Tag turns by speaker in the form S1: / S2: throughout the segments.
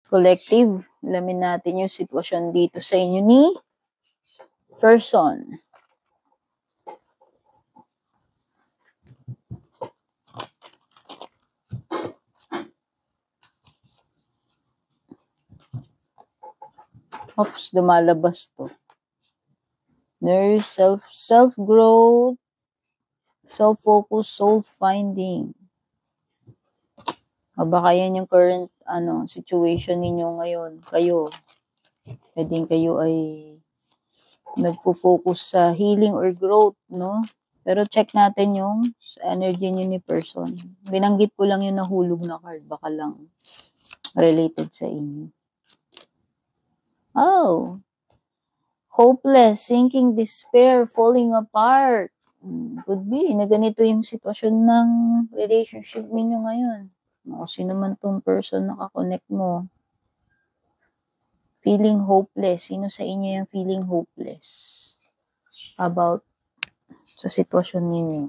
S1: Collective, alamin natin yung sitwasyon dito sa inyo ni person. Oops, lumalabas to. There's self-growth, self-focus, soul-finding. O baka yan yung current situation ninyo ngayon. Kayo, pwedeng kayo ay nagpo-focus sa healing or growth, no? Pero check natin yung energy nyo ni person. Binanggit ko lang yung nahulog na card. Baka lang related sa inyo. Oh, hopeless, sinking, despair, falling apart. Could be na ganito yung sitwasyon ng relationship ninyo ngayon. O sino man tong person na kakonect mo. Feeling hopeless. Sino sa inyo yung feeling hopeless about sa sitwasyon ninyo?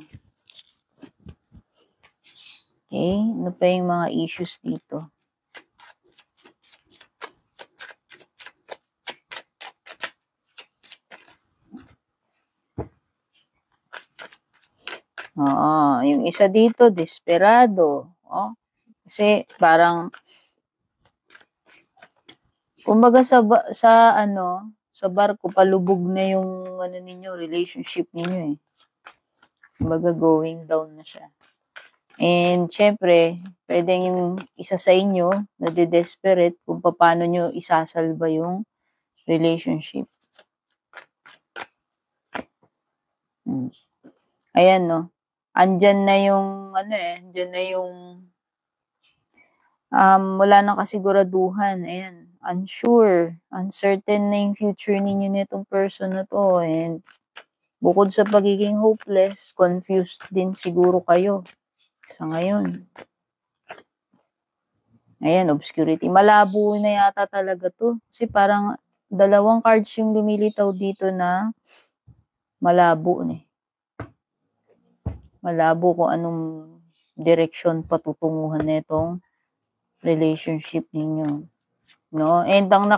S1: Okay, ano pa yung mga issues dito? Oo, yung isa dito, desperado. Oh, kasi parang kumbaga sa barko palubog na yung ninyo, relationship ninyo eh. Kumbaga going down na siya. And syempre, pwedeng yung isa sa inyo na desperate kung paano nyo isasalba yung relationship. Ayan no. Andyan na yung andyan na yung wala nang kasiguraduhan. Ayan, unsure, uncertain na yung future ninyo nitong person na to. And bukod sa pagiging hopeless, confused din siguro kayo sa ngayon. Ayan, obscurity. Malabo na yata talaga to. Kasi parang dalawang cards yung lumilitaw dito na malabo eh. Malabo kung anong direksyon patutunguhan nitong relationship ninyo. No? And ang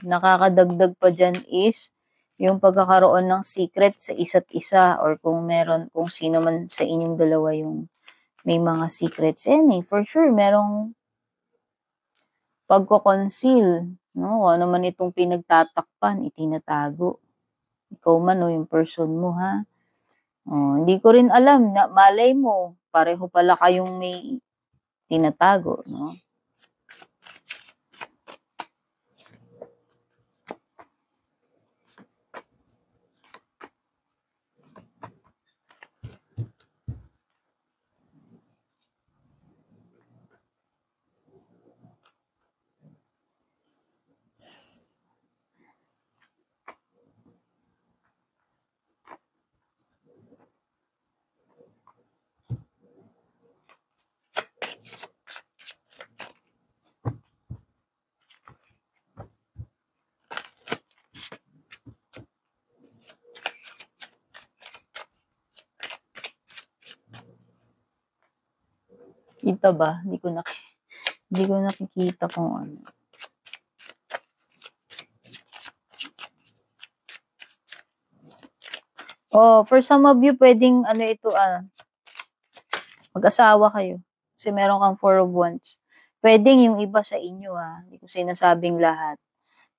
S1: nakakadagdag pa dyan is yung pagkakaroon ng secret sa isa't isa or kung sino man sa inyong dalawa yung may mga secrets. For sure, merong pagko-conceal, no? Ano man itong pinagtatakpan, itinatago. Ikaw man o yung person mo, ha? Hindi ko rin alam, malay mo, pareho pala kayong may tinatago, no? Kita ba? Hindi ko nakikita kung ano. For some of you, pwedeng mag-asawa kayo. Kasi meron kang 4 of Wands. Pwedeng yung iba sa inyo, hindi ko sinasabing lahat.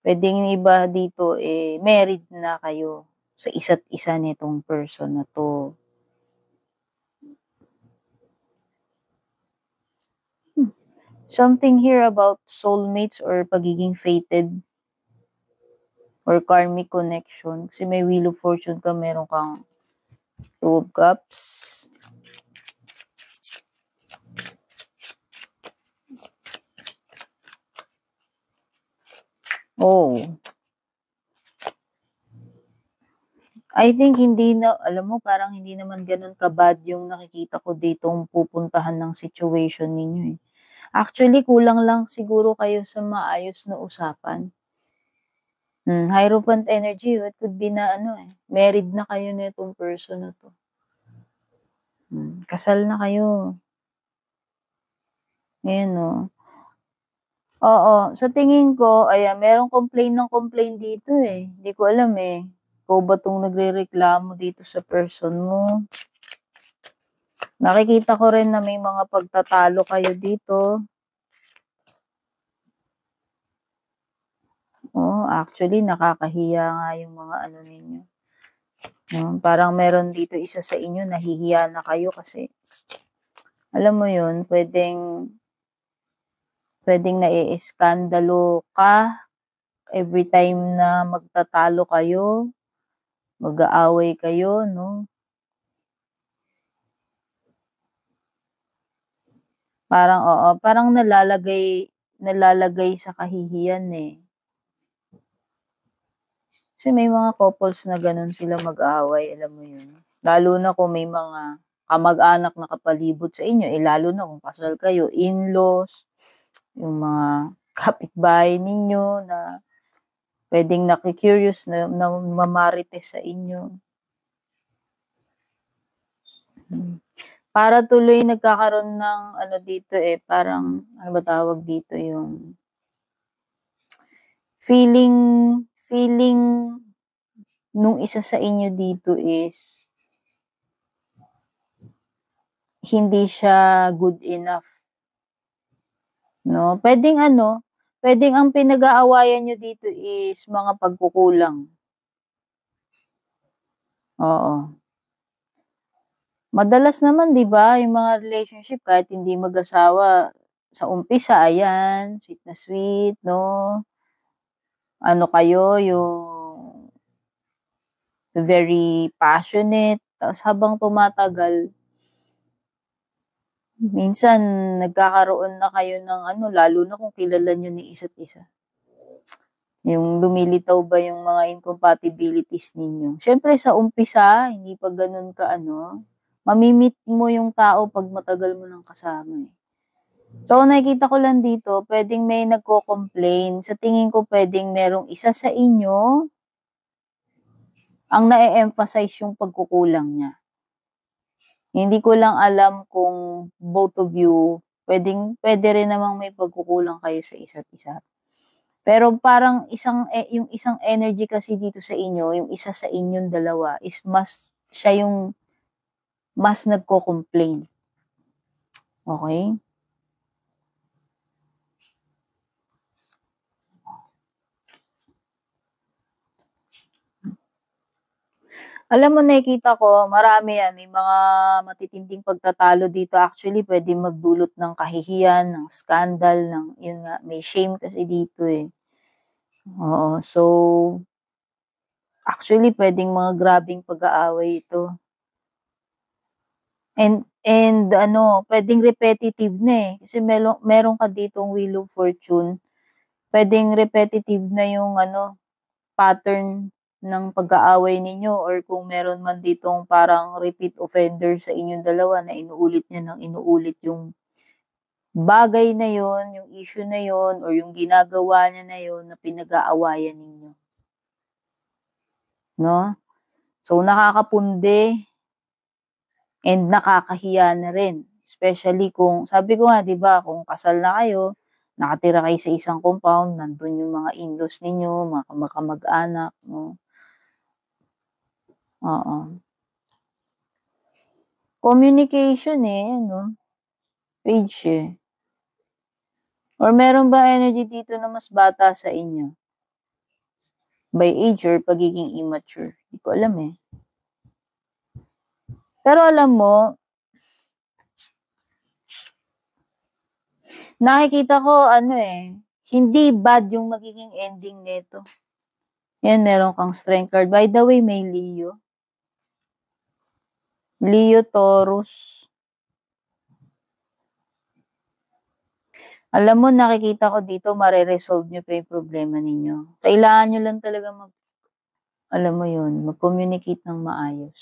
S1: Pwedeng yung iba dito, married na kayo sa isa't isa nitong person na to. Something here about soulmates or pagiging fated or karmic connection. Kasi may Wheel of Fortune ka, meron kang 2 of Cups. I think parang hindi naman ganun kabad yung nakikita ko ditong pupuntahan ng situation ninyo eh. Actually, kulang lang siguro kayo sa maayos na usapan. Hierophant energy, it could be na married na kayo nitong person na to. Kasal na kayo. Ayan Oo, sa tingin ko, ayan, merong complain ng complain dito eh. Hindi ko alam eh. Ikaw ba tong nagrereklamo dito sa person mo? Nakikita ko rin na may mga pagtatalo kayo dito. Oh, actually, nakakahiya nga yung mga ano ninyo. No? Parang meron dito isa sa inyo, nahihiya na kayo kasi, alam mo yun, pwedeng naiiskandalo ka every time na magtatalo kayo, mag-aaway kayo, no? Parang, oo, parang nalalagay sa kahihiyan eh. Kasi may mga couples na ganun sila mag-away, alam mo yun. Lalo na kung may mga kamag-anak na kapalibot sa inyo, eh lalo na kung kasal kayo, in-laws, yung mga kapitbahay ninyo na pwedeng naki-curious na mamarites sa inyo. Para tuloy nagkakaroon ng ano dito eh, parang, ano ba tawag dito, yung feeling feeling nung isa sa inyo dito is hindi siya good enough, 'no? Puwedeng ang pinag-aawayan niyo dito is mga pagkukulang, oo. Madalas naman 'di ba, yung mga relationship kahit hindi mag-asawa, sa umpisa ayan, sweet na sweet 'no, ano kayo yung very passionate, tapos habang tumatagal, minsan nagkakaroon na kayo ng ano, lalo na kung kilala niyo ni isa't isa. Yung lumilitaw ba yung mga incompatibilities ninyo. Siyempre sa umpisa, hindi pa gano'n ka-ano, mami-meet mo yung tao 'pag matagal mo ng kasama, eh. So, ang nakikita ko lang dito, puwedeng may nagko-complain. Sa tingin ko puwedeng merong isa sa inyo ang na-e-emphasize yung pagkukulang niya. Hindi ko lang alam kung both of you, puwede rin namang may pagkukulang kayo sa isa't isa. Pero parang yung isang energy kasi dito sa inyo, yung isa sa inyong dalawa is siya yung mas nagko-complain, okey? Alam mo nakikita ko marami 'yan, may mga matitinding pagtatalo dito, actually puwedeng magdulot ng kahihiyan, ng scandal, ng yun nga, may shame kasi dito, eh. Oo, so actually puwedeng mga grabeng pag-aaway ito. And ano, puwedeng repetitive na, eh, kasi meron ka ditong Wheel of Fortune. Puwedeng repetitive na yung ano, pattern ng pag-aaway ninyo or kung meron man ditong parang repeat offender sa inyong dalawa na inuulit niya ng inuulit yung bagay na yun, yung issue na yun or yung ginagawa niya na yun na pinag-aawayan ninyo, 'no? So, nakakapundi and nakakahiya na rin, especially kung sabi ko nga 'di ba, kung kasal na kayo, nakatira kayo sa isang compound, nandun yung mga in-laws ninyo, mga kamag-anak 'no, oo. Communication, eh, ano, age, eh. Or meron ba energy dito na mas bata sa inyo? By age or pagiging immature? Di ko alam, eh. Pero alam mo, nakikita ko ano, eh, hindi bad yung magiging ending nito. Yan, meron kang strength card. By the way, may Leo. Leo, Taurus. Alam mo, nakikita ko dito mare-resolve niyo pa yung problema ninyo. Kailangan niyo lang talaga alam mo yun, mag-communicate ng maayos.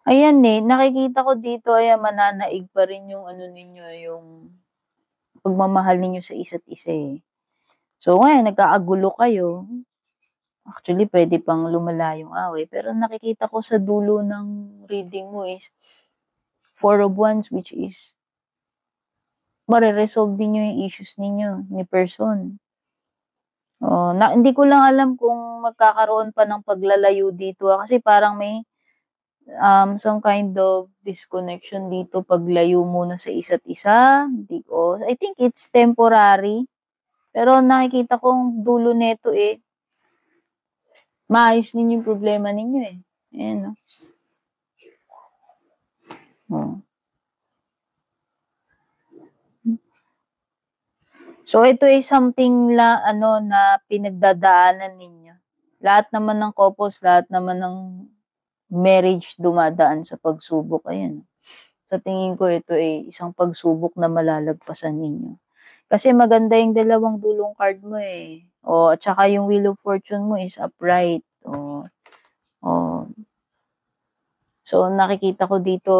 S1: Ayan, eh, nakikita ko dito, ayan, mananaig pa rin yung ano ninyo, yung pagmamahal ninyo sa isa't isa, eh. So, ngayon nagkakagulo kayo, actually puwede pang lumala yung away, pero nakikita ko sa dulo ng reading mo is Four of Wands, which is mare-resolve din niyo yung issues ninyo ni person. Hindi ko lang alam kung magkakaroon pa ng paglalayo dito, kasi parang may, some kind of disconnection dito, paglayo muna sa isa't isa. I think it's temporary, pero nakikita kong dulo nito, maayos ninyo yung problema ninyo, Ayan, oh. So, ito ay something na pinagdadaanan ninyo. Lahat naman ng couples, lahat naman ng marriage dumadaan sa pagsubok, ayan. Sa tingin ko ito ay isang pagsubok na malalagpasan ninyo. Kasi maganda yung dalawang dulong card mo, at saka yung Wheel of Fortune mo is upright. So, nakikita ko dito,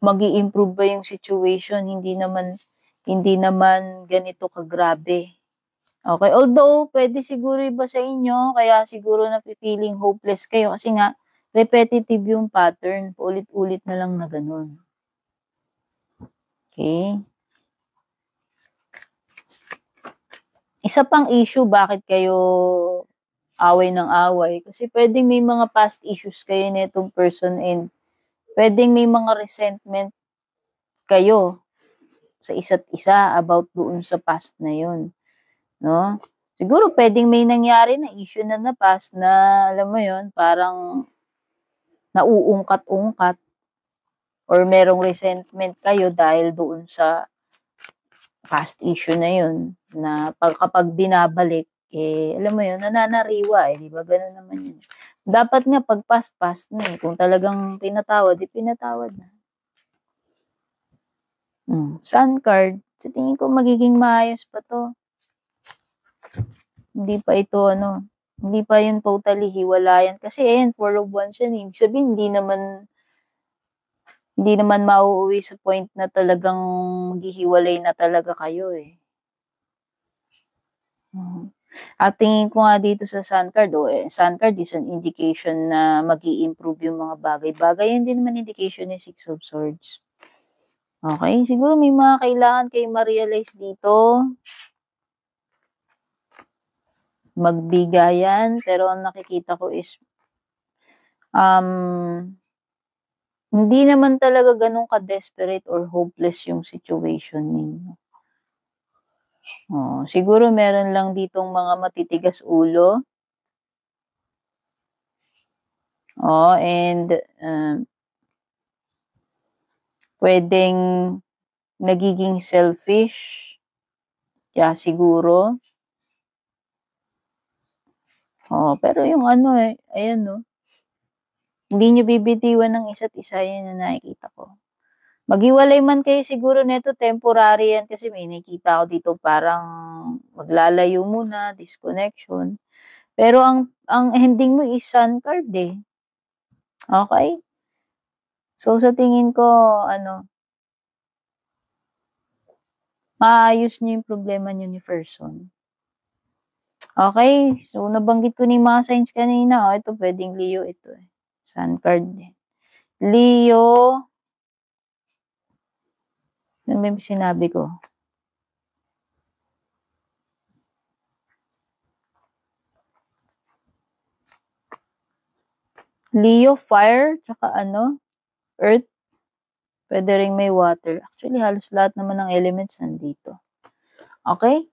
S1: mag-i-improve ba yung situation, hindi naman ganito kagrabe. Okay, although pwede siguro iba sa inyo, kaya siguro nafi-feeling hopeless kayo kasi nga repetitive yung pattern, ulit-ulit na lang na gano'n. Okay. Isa pang issue bakit kayo away ng away, kasi puwedeng may mga past issues kayo nitong person, and puwedeng may mga resentment kayo sa isa't isa about doon sa past na yun, 'no? Siguro puwedeng may nangyari na issue na past na, alam mo yun, parang nauungkat-ungkat, or merong resentment kayo dahil doon sa past issue na yun, na kapag binabalik, alam mo yun, nananariwa, 'di ba, gano'n naman yun. Dapat nga 'pag past na, kung talagang pinatawad, pinatawad na. Sun card, sa tingin ko magiging maayos pa 'to. Hindi pa ito hindi pa yun totally hiwalayan, kasi ayan, 4 of Wands yan, ibig sabihin hindi naman mauuwi sa point na talagang maghihiwalay na talaga kayo, At tingin ko nga dito sa Sun card, Sun card is an indication na mag-i-improve yung mga bagay-bagay. Yun din naman indication ni Six of Swords. Okay, siguro may mga kailangan kayong ma-realize dito. Magbigayan, pero ang nakikita ko is, hindi naman talaga gano'n ka-desperate or hopeless yung situation ninyo. Siguro meron lang ditong mga matitigas ulo. And puwedeng nagiging selfish, siguro. Pero yung ayan, hindi niyo bibitiwan ng isa't isa, yun ang nakikita ko. Maghiwalay man kayo siguro nito, temporary yan, kasi may nakikita ako dito parang maglalayo muna, disconnection. Pero ang ending mo is Sun card, Okay? So, sa tingin ko maayos niyo yung problema niyo ni person. Okay, so nabanggit ko na yung mga signs kanina, ito puwedeng Leo ito, Sun card din. Leo, ano ba yung sinabi ko? Leo, fire, tsaka earth. Puwede ring may water. Actually, halos lahat naman ng elements nandito. Okay?